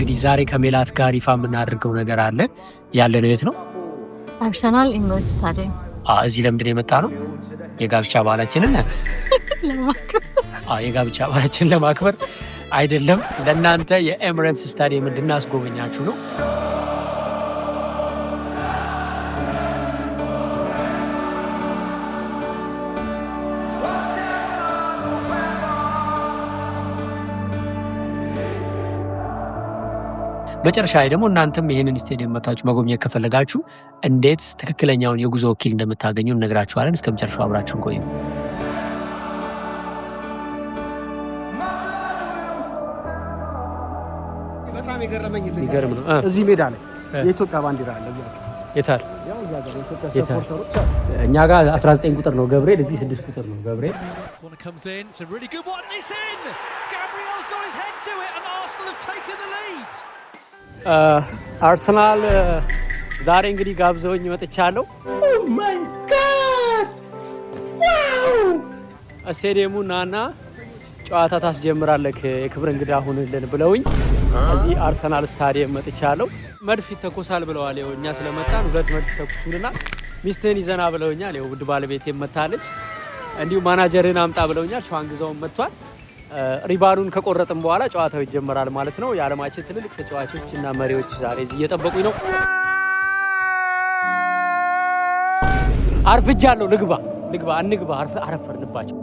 እንግዲህ ዛሬ ከሜላት ጋር ይፋ የምናደርገው ነገር አለ። ያለነው የት ነው? አርሰናል ኤምሬትስ ስታዲየም። እዚህ ለምንድን ነው የመጣ ነው? የጋብቻ በዓላችንን የጋብቻ በዓላችንን ለማክበር አይደለም፣ ለእናንተ የኤምሬትስ ስታዲየም እንድናስጎበኛችሁ ነው። መጨረሻ ላይ ደግሞ እናንተም ይሄንን ስቴዲየም መታችሁ መጎብኘት ከፈለጋችሁ እንዴት ትክክለኛውን የጉዞ ወኪል እንደምታገኙ እነግራችኋለን። እስከ መጨረሻው አብራችሁን ቆዩ። በጣም የገረመኝ ይገርም ነው። እዚህ ሜዳ ላይ የኢትዮጵያ ባንዲራ አለ። እዚህ የታል? ያው እዛ ጋር የኢትዮጵያ ሰፖርተሮች እኛ ጋር 19 ቁጥር ነው ገብርኤል፣ እዚህ 6 ቁጥር ነው ገብርኤል። አርሰናል ዛሬ እንግዲህ ጋብዘውኝ መጥቻለሁ። ኦ ማይ ጋድ ዋው! ስቴዲየሙ ናና ጨዋታ ታስጀምራለህ የክብር እንግዳ ሁንልን ብለውኝ እዚህ አርሰናል ስታዲየም መጥቻለሁ። መድፍ ይተኮሳል ብለዋል። ይኸው እኛ ስለመጣን 2 መድፍ ተኩሱልና ሚስትህን ይዘና ብለውኛል። ይኸው ውድ ባለቤቴም መታለች። እንዲሁ ማናጀርን አምጣ ብለውኛል። ሸዋንግዛውን መጥቷል። ሪባኑን ከቆረጥን በኋላ ጨዋታው ይጀምራል ማለት ነው። የዓለማችን ትልልቅ ተጫዋቾች እና መሪዎች ዛሬ እዚህ እየጠበቁኝ ነው። አርፍጃለሁ። እንግባ አረፈርንባቸው።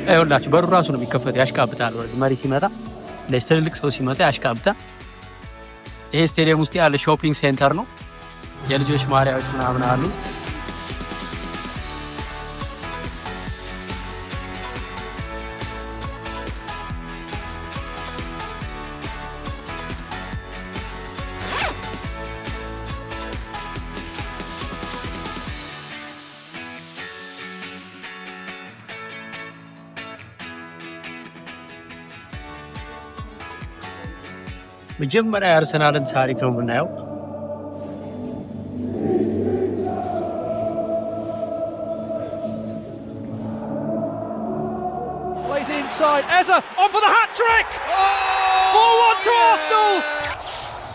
ይኸውላችሁ በሩ ራሱ ነው የሚከፈተው። ያሽቃብጣል። መሪ ሲመጣ ለዚህ ትልልቅ ሰው ሲመጣ ያሽቃብጣል። ይሄ ስቴዲየም ውስጥ ያለ ሾፒንግ ሴንተር ነው። የልጆች ማሪያዎች ምናምን አሉ። መጀመሪያ የአርሰናልን ታሪክ ነው የምናየው።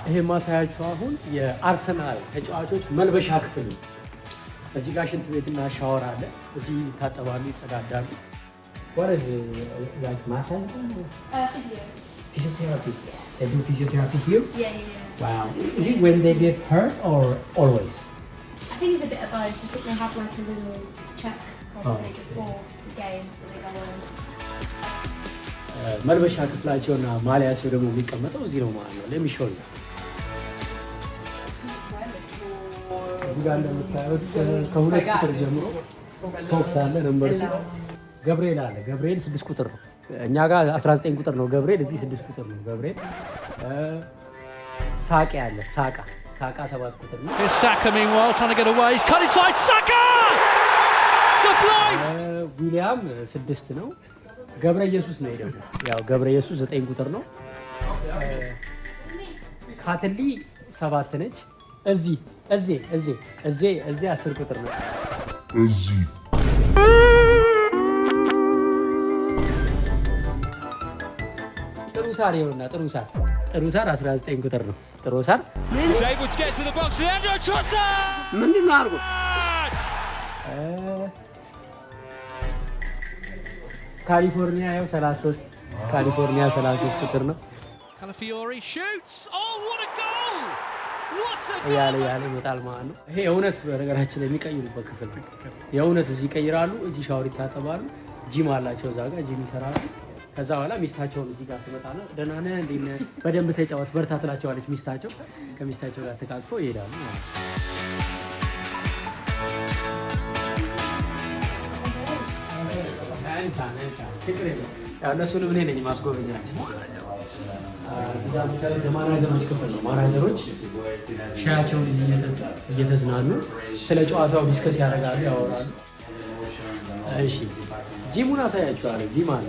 ይሄ ማሳያችሁ አሁን የአርሰናል ተጫዋቾች መልበሻ ክፍል ነው። እዚህ ጋር ሽንት ቤትና ሻወር አለ። እዚህ ይታጠባሉ፣ ይጸዳዳሉ። Physiotherapy. They do physiotherapy here? Yeah. Wow. Is it when they get hurt or always? I think it's a bit of both. I think they have like a little check probably before the game when they go on. መልበሻ ክፍላቸውና ማሊያቸው ደግሞ የሚቀመጠው እዚህ ነው ማለት ነው። ለሚሾል እዚህ ጋር እንደምታዩት ከ2 ቁጥር ጀምሮ ሶክስ አለ። ነምበር ገብርኤል አለ። ገብርኤል 6 ቁጥር ነው። እኛ ጋር 19 ቁጥር ነው ገብርኤል፣ እዚህ 6 ቁጥር ነው ገብርኤል። ሳቂ አለ። ሳቃ 7 ቁጥር ነው። ዊሊያም 6 ነው። ገብረ ኢየሱስ ነው ደግሞ ያው ገብረ ኢየሱስ 9 ቁጥር ነው። ካትሊ 7 ነች። እዚህ 10 ቁጥር ነው። ጥሩሳር ይኸውና ጥሩሳር 19 ቁጥር ነው። ጥሩሳር ምንድን ነው አድርጎ ካሊፎርኒያ ያው 33 ካሊፎርኒያ 33 ቁጥር ነው። ያለ ይመጣል ማለት ነው። ይሄ የእውነት በነገራችን ላይ የሚቀይሩበት ክፍል ነው። የእውነት እዚህ ይቀይራሉ። እዚህ ሻወር ይታጠባሉ። ጂም አላቸው። እዛ ጋር ጂም ይሰራሉ። ከዛ በኋላ ሚስታቸውን እዚህ ጋር ትመጣና ደህና ነህ እንዴት ነህ በደንብ ተጫወት በርታ ትላቸዋለች ሚስታቸው። ከሚስታቸው ጋር ተቃቅፈው ይሄዳሉ ማለት ነው። እነሱንም እኔ ነኝ ማስጎበኛቸው። ማናጀሮች ክፍል ነው። ማናጀሮች ሻያቸውን እየተዝናኑ ስለ ጨዋታው ዲስከስ ያደርጋሉ፣ ያወራሉ። እሺ ጂሙን አሳያችኋለሁ። ጂም አለ።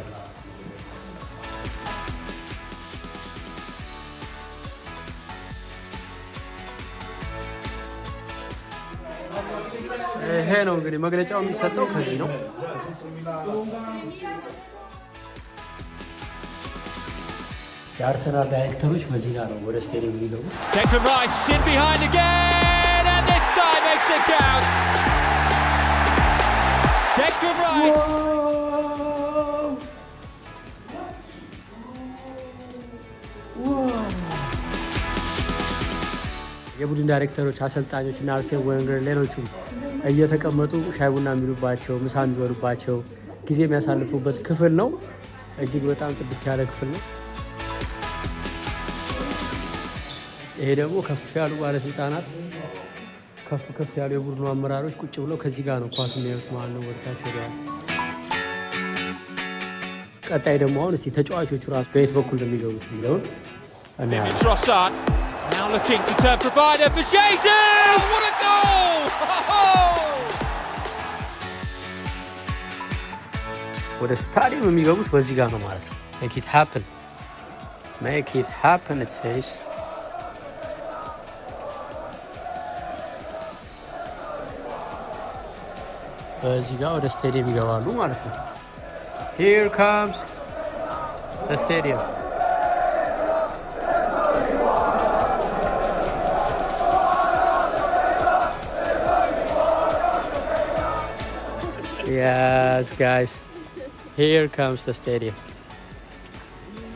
ይሄ ነው እንግዲህ መግለጫው የሚሰጠው ከዚህ ነው። የአርሰናል ዳይሬክተሮች በዚህ ጋር ነው ወደ ስቴዲየም የሚገቡት። Declan Rice in behind again and this time makes it count. Declan Rice. የቡድን ዳይሬክተሮች፣ አሰልጣኞች እና አርሴን ዌንገር ሌሎችም እየተቀመጡ ሻይ ቡና የሚሉባቸው ምሳ የሚበሉባቸው ጊዜ የሚያሳልፉበት ክፍል ነው። እጅግ በጣም ጥድት ያለ ክፍል ነው። ይሄ ደግሞ ከፍ ያሉ ባለስልጣናት ከፍ ያሉ የቡድኑ አመራሮች ቁጭ ብለው ከዚህ ጋር ነው ኳስ የሚያዩት ማለት ነው። ወደታቸው ጋር ቀጣይ ደግሞ አሁን እስቲ ተጫዋቾቹ ራሱ በየት በኩል እንደሚገቡት የሚለውን እናያለን። Now looking to turn provider for Jesus! Oh, what a goal! ወደ ስታዲየም የሚገቡት በዚህ ጋር ነው ማለት ነው። Make it happen. Make it happen, it says. በዚህ ጋር ወደ ስታዲየም ይገባሉ ማለት ነው። Here comes the stadium. Yes guys, here comes the stadium.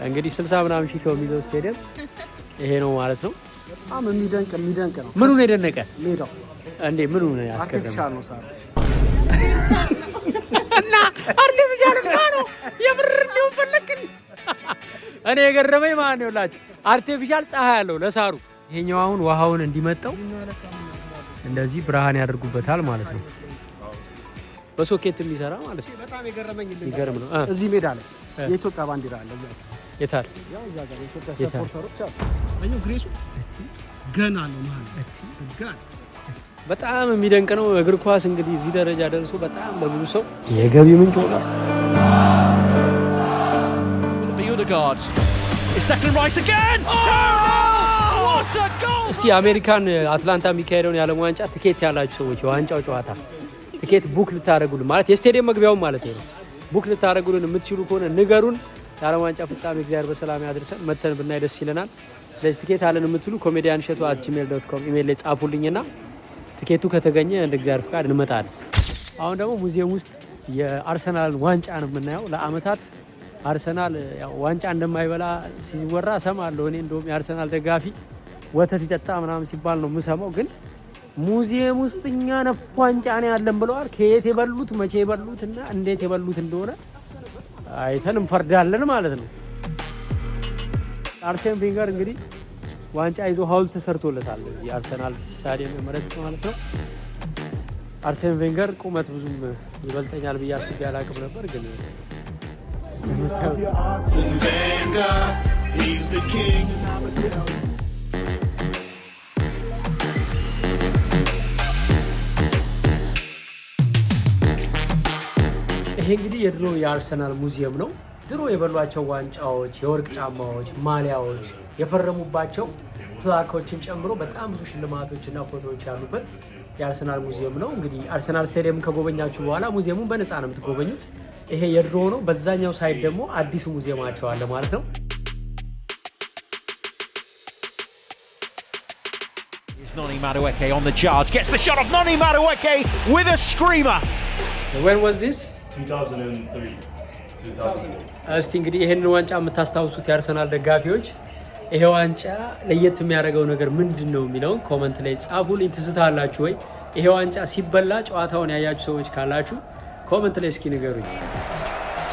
እንግዲህ 60 ምናምን ሺህ ሰው የሚይዘው ስቴዲየም ይሄ ነው ማለት ነው። በጣም የሚደንቅ ነው። ምኑ ነው የደነቀ? ሜዳው እንዴ ምኑ ነው ያስገረመው? አርቲፊሻል ነው ሳር እና አርቲፊሻል ነው የምር ነው ፈለክን። እኔ የገረመኝ ማለት ነው ላችሁ አርቲፊሻል ፀሐይ ያለው ለሳሩ። ይሄኛው አሁን ውሃውን እንዲመጣው እንደዚህ ብርሃን ያደርጉበታል ማለት ነው። በሶኬት የሚሰራ ማለት ነው። በጣም የገረመኝ ይገርም ነው። እዚህ ሜዳ ላይ የኢትዮጵያ ባንዲራ አለ። እዛ የታል? ያው እዛ ጋር የኢትዮጵያ ሰፖርተሮች አሉ። አየው ግሬሱ ገና ነው ማለት ስጋን በጣም የሚደንቅ ነው። እግር ኳስ እንግዲህ እዚህ ደረጃ ደርሶ በጣም ለብዙ ሰው የገቢ ምንጭ ሆኗል። እስቲ አሜሪካን አትላንታ የሚካሄደውን የዓለም ዋንጫ ትኬት ያላችሁ ሰዎች የዋንጫው ጨዋታ ትኬት ቡክ ልታደርጉልን ማለት የስቴዲየም መግቢያውን ማለት ነው ቡክ ልታደርጉልን የምትችሉ ከሆነ ንገሩን። የዓለም ዋንጫ ፍጻሜ እግዚአብሔር በሰላም ያድርሰን መተን ብናይ ደስ ይለናል። ስለዚህ ትኬት አለን የምትሉ comedianshatu@gmail.com ኢሜል ላይ ጻፉልኝና ትኬቱ ከተገኘ እንደ እግዚአብሔር ፍቃድ እንመጣለን። አሁን ደግሞ ሙዚየም ውስጥ የአርሰናል ዋንጫ ነው የምናየው። ለአመታት አርሰናል ያው ዋንጫ እንደማይበላ ሲወራ ሰማለሁ። እኔ እንደውም የአርሰናል ደጋፊ ወተት ይጠጣ ምናምን ሲባል ነው የምሰማው። ግን ሙዚየም ውስጥ እኛ ነፍ ዋንጫ ነው ያለን ብለዋል። ከየት የበሉት መቼ የበሉት እና እንዴት የበሉት እንደሆነ አይተን እንፈርዳለን ማለት ነው። አርሴን ቬንገር እንግዲህ ዋንጫ ይዞ ሐውልት ተሰርቶለታል እዚህ አርሰናል ስታዲየም መሬት ማለት ነው። አርሴን ቬንገር ቁመት ብዙም ይበልጠኛል ብዬ አስቤ አላቅም ነበር ግን ይሄ እንግዲህ የድሮ የአርሰናል ሙዚየም ነው። ድሮ የበሏቸው ዋንጫዎች፣ የወርቅ ጫማዎች፣ ማሊያዎች የፈረሙባቸው ፕላኮችን ጨምሮ በጣም ብዙ ሽልማቶችና ፎቶዎች ያሉበት የአርሰናል ሙዚየም ነው። እንግዲህ አርሰናል ስታዲየም ከጎበኛችሁ በኋላ ሙዚየሙን በነፃ ነው የምትጎበኙት። ይሄ የድሮ ነው። በዛኛው ሳይድ ደግሞ አዲሱ ሙዚየማቸው አለ ማለት ነው። Noni Madueke on the charge, gets the shot of Noni Madueke with a screamer. When was this? 2003. እስቲ እንግዲህ ይሄን ዋንጫ የምታስታውሱት የአርሰናል ደጋፊዎች ይሄ ዋንጫ ለየት የሚያደርገው ነገር ምንድነው የሚለውን ኮመንት ላይ ጻፉልኝ። ትዝታላችሁ ወይ? ይሄ ዋንጫ ሲበላ ጨዋታውን ያያችሁ ሰዎች ካላችሁ ኮመንት ላይ እስኪ ንገሩኝ።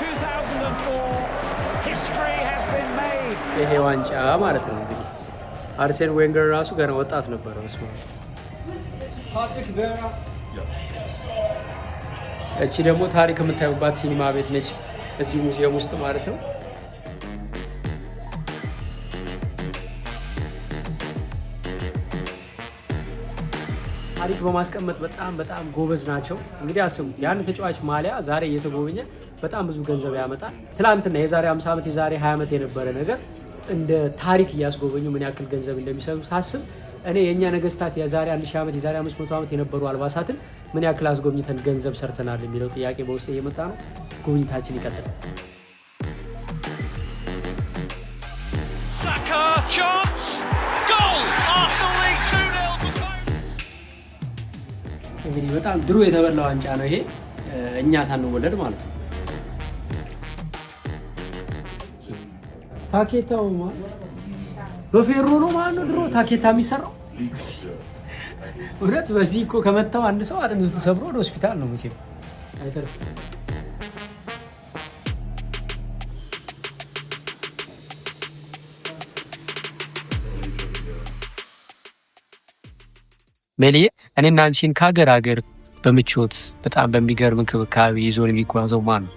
2004 history has been made. ይሄ ዋንጫ ማለት ነው እንግዲህ አርሴን ዌንገር ራሱ ገና ወጣት ነበር። እስማ ፓትሪክ ቬራ እቺ ደግሞ ታሪክ የምታዩባት ሲኒማ ቤት ነች እዚህ ሙዚየም ውስጥ ማለት ነው። ታሪክ በማስቀመጥ በጣም ጎበዝ ናቸው። እንግዲህ አስቡት ያን ተጫዋች ማሊያ ዛሬ እየተጎበኘ በጣም ብዙ ገንዘብ ያመጣል። ትላንትና የዛሬ 50 ዓመት የዛሬ 20 ዓመት የነበረ ነገር እንደ ታሪክ እያስጎበኙ ምን ያክል ገንዘብ እንደሚሰሩ ሳስብ እኔ የኛ ነገስታት የዛሬ 1000 ዓመት የዛሬ 500 ዓመት የነበሩ አልባሳትን ምን ያክል አስጎብኝተን ገንዘብ ሰርተናል የሚለው ጥያቄ በውስጥ እየመጣ ነው። ጉብኝታችን ይቀጥላል። Saka chance goal Arsenal lead 2-0 እንግዲህ በጣም ድሮ የተበላ ዋንጫ ነው ይሄ እኛ ሳንወለድ ማለት ነው። ታኬታው በፌሮ ነው ማለት ነው ድሮ ታኬታ የሚሰራው። እውነት በዚህ እኮ ከመታው አንድ ሰው አጥንቱ ተሰብሮ ወደ ሆስፒታል ነው መቼም አይተርፍ። ሜሊ እኔና አንቺን ከሀገር ሀገር በምቾት በጣም በሚገርም እንክብካቤ ይዞን የሚጓዘው ማን ነው?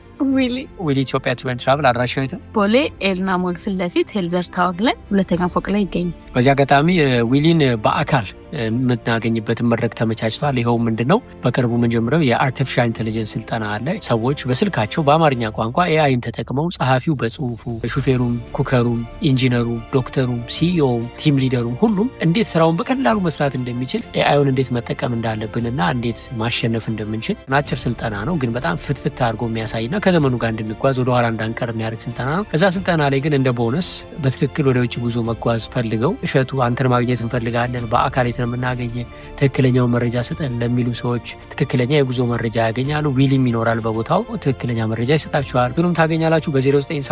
ዊሊ ኢትዮጵያ ቱር ኤንድ ትራቭል አድራሻው የት ነው? ቦሌ ኤልና ሞል ፊት ለፊት ሄልዘር ታወር ላይ ሁለተኛ ፎቅ ላይ ይገኛል። በዚህ አጋጣሚ ዊሊን በአካል የምናገኝበትን መድረክ ተመቻችቷል። ይኸው ምንድነው በቅርቡ የምንጀምረው የአርቲፊሻል ኢንተለጀንስ ስልጠና አለ። ሰዎች በስልካቸው በአማርኛ ቋንቋ ኤአይን ተጠቅመው ጸሐፊው በጽሁፉ፣ ሹፌሩም፣ ኩከሩም፣ ኢንጂነሩም፣ ዶክተሩም፣ ሲኢኦውም፣ ቲም ሊደሩም ሁሉም እንዴት ስራውን በቀላሉ መስራት እንደሚችል ኤአይን እንዴት መጠቀም እንዳለብንና እንዴት ማሸነፍ እንደምንችል አጭር ስልጠና ነው፣ ግን በጣም ፍትፍት አድርጎ የሚያሳይና ከዘመኑ ጋር እንድንጓዝ ወደ ኋላ እንዳንቀር የሚያደርግ ስልጠና ነው። እዛ ስልጠና ላይ ግን እንደ ቦነስ በትክክል ወደ ውጭ ጉዞ መጓዝ ፈልገው እሸቱ አንተን ማግኘት እንፈልጋለን በአካል የምናገኘ ትክክለኛውን መረጃ ስጠን ለሚሉ ሰዎች ትክክለኛ የጉዞ መረጃ ያገኛሉ። ዊሊም ይኖራል በቦታው ትክክለኛ መረጃ ይሰጣችኋል። ግሩም ታገኛላችሁ። በ0975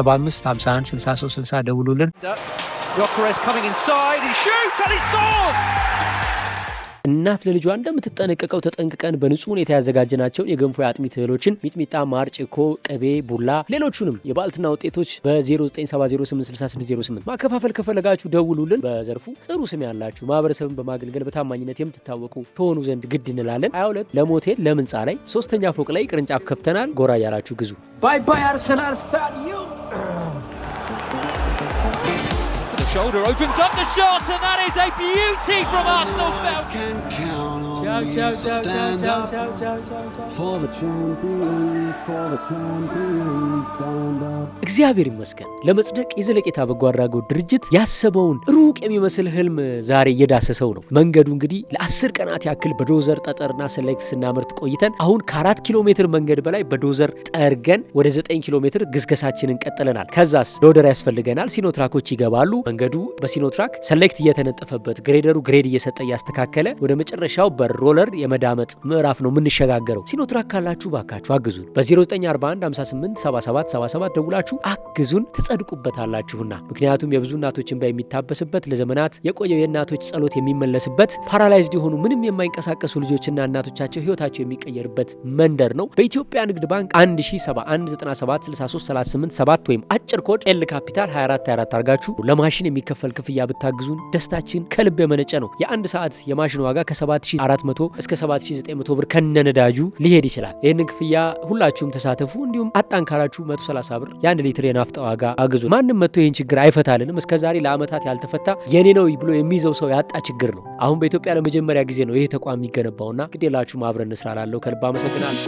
51 63 60 ደውሉልን። እናት ለልጇ እንደምትጠነቀቀው ተጠንቅቀን በንጹህ ሁኔታ ያዘጋጀናቸውን የገንፎ የአጥሚት እህሎችን ሚጥሚጣ፣ ማር፣ ጭኮ፣ ቅቤ፣ ቡላ፣ ሌሎቹንም የባልትና ውጤቶች በ0970860608 ማከፋፈል ከፈለጋችሁ ደውሉልን። በዘርፉ ጥሩ ስም ያላችሁ ማህበረሰብን በማገልገል በታማኝነት የምትታወቁ ተሆኑ ዘንድ ግድ እንላለን። 22 ለሞቴል ለምንጻ ላይ 3ኛ ፎቅ ላይ ቅርንጫፍ ከፍተናል። ጎራ ያላችሁ ግዙ። ባይ ባይ አርሰናል ስታዲየም። Shoulder opens up the shot and that is a beauty from Arsenal. Ciao, ciao, ciao, ciao, ciao, ciao, ciao, ciao. For the champions, for the champions, stand up. እግዚአብሔር ይመስገን ለመጽደቅ የዘለቄታ በጎ አድራጎት ድርጅት ያሰበውን ሩቅ የሚመስል ህልም ዛሬ እየዳሰሰው ነው። መንገዱ እንግዲህ ለ10 ቀናት ያክል በዶዘር ጠጠርና ሰሌክት ስናመርት ቆይተን አሁን ከ4 ኪሎ ሜትር መንገድ በላይ በዶዘር ጠርገን ወደ 9 ኪሎ ሜትር ግስገሳችንን ቀጥለናል። ከዛስ ሎደር ያስፈልገናል። ሲኖትራኮች ይገባሉ። መንገዱ በሲኖትራክ ሰሌክት እየተነጠፈበት ግሬደሩ ግሬድ እየሰጠ እያስተካከለ ወደ መጨረሻው በሮለር የመዳመጥ ምዕራፍ ነው የምንሸጋገረው። ሲኖትራክ ካላችሁ ባካችሁ አግዙን። በ0941 58 77 77 ደውላችሁ አግዙን፣ ትጸድቁበታላችሁና። ምክንያቱም የብዙ እናቶች እንባ የሚታበስበት ለዘመናት የቆየው የእናቶች ጸሎት የሚመለስበት ፓራላይዝድ የሆኑ ምንም የማይንቀሳቀሱ ልጆችና እናቶቻቸው ህይወታቸው የሚቀየርበት መንደር ነው። በኢትዮጵያ ንግድ ባንክ 1071976338 ወይም አጭር ኮድ ኤል ካፒታል 2424 አርጋችሁ ለማሽን የሚከፈል ክፍያ ብታግዙን ደስታችን ከልብ የመነጨ ነው። የአንድ ሰዓት የማሽን ዋጋ ከ7400 እስከ 7900 ብር ከነነዳጁ ሊሄድ ይችላል። ይህንን ክፍያ ሁላችሁም ተሳተፉ። እንዲሁም አጣንካራችሁ 130 ብር የ1 ሊትር የናፍጣ ዋጋ አግዙ። ማንም መጥቶ ይህን ችግር አይፈታልንም። እስከዛሬ ለአመታት ያልተፈታ የኔ ነው ብሎ የሚይዘው ሰው ያጣ ችግር ነው። አሁን በኢትዮጵያ ለመጀመሪያ ጊዜ ነው ይሄ ተቋም የሚገነባውና ግዴላችሁም አብረን እንስራ ላለው ከልብ አመሰግናለሁ።